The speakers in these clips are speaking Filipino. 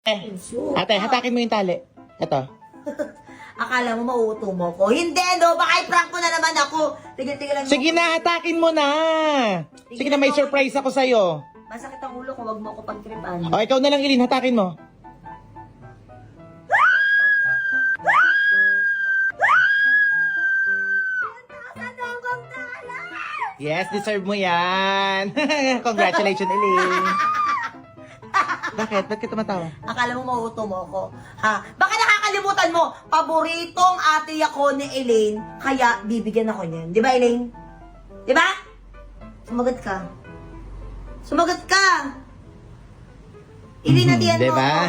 Ate, hatakin mo yung tali. Ito. Akala mo mauuto mo ko? Hindi, no? Baka i-prank ko na naman ako. Tigil-tigil lang. Sige na, hatakin mo na. Sige na, may surprise ako sa'yo. Masakit ang ulo ko, wag mo ako pagtripan. O, ikaw na lang, Ilin, hatakin mo. Yes, deserve mo yan. Congratulations, Ilin. Bakit? Ba't ka tumatawa? Akala mo mauuto mo ako? Ha? Baka nakakalimutan mo, paboritong ate ako ni Elaine, kaya bibigyan ako niyan. Di ba, Elaine? Di ba? Sumagot ka. Sumagot ka! Ilinatian mo Diba? ako.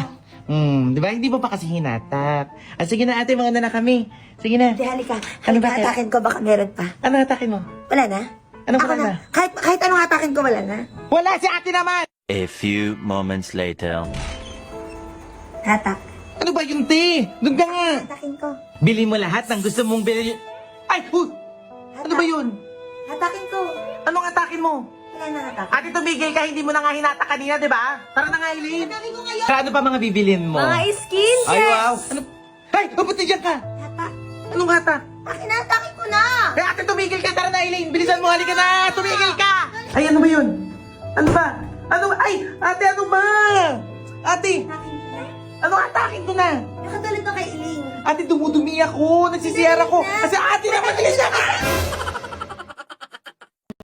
Diba? Hindi mo pa kasi hinatak. Ah, sige na, ate, mga na kami. Sige na. Hindi, halika. Ano Halika, ba? hatakin ko, baka meron pa. Ano hatakin mo? Wala na? Ano Ako wala na? Kahit anong hatakin ko, wala na. Wala si ate naman! A few moments later. Hatak. Ano ba yun, te? Doon ka nga. Hatakin ko. Bili mo lahat ng gusto mong bilhin. Ay! Ano ba yun? Hatakin ko. Anong atakin mo? Wala na hatak. Ate, tumigil ka. Hindi mo na nga hinatak kanina, di ba? Tara na nga, Eileen. Hatakin ko ngayon. Ano pa mga bibilin mo? Mga skincare. Ay, wow. Ano? Ay, mabuti dyan ka. Hatak. Anong hatak? Hatakin ko na. Ay, ate, tumigil ka. Tara na, Eileen. Bilisan mo. Halika na. Tumigil ka. Ay, ano ba yun? Ano ba? Ano? Ay, ate, ano ba? Ate, Hatakin ko na. ano hatakin ko na? Nakagalit na kay Elaine. Ate, dumudumi ako. Nagsisiyar ako. Kasi ate naman, bilisan ka.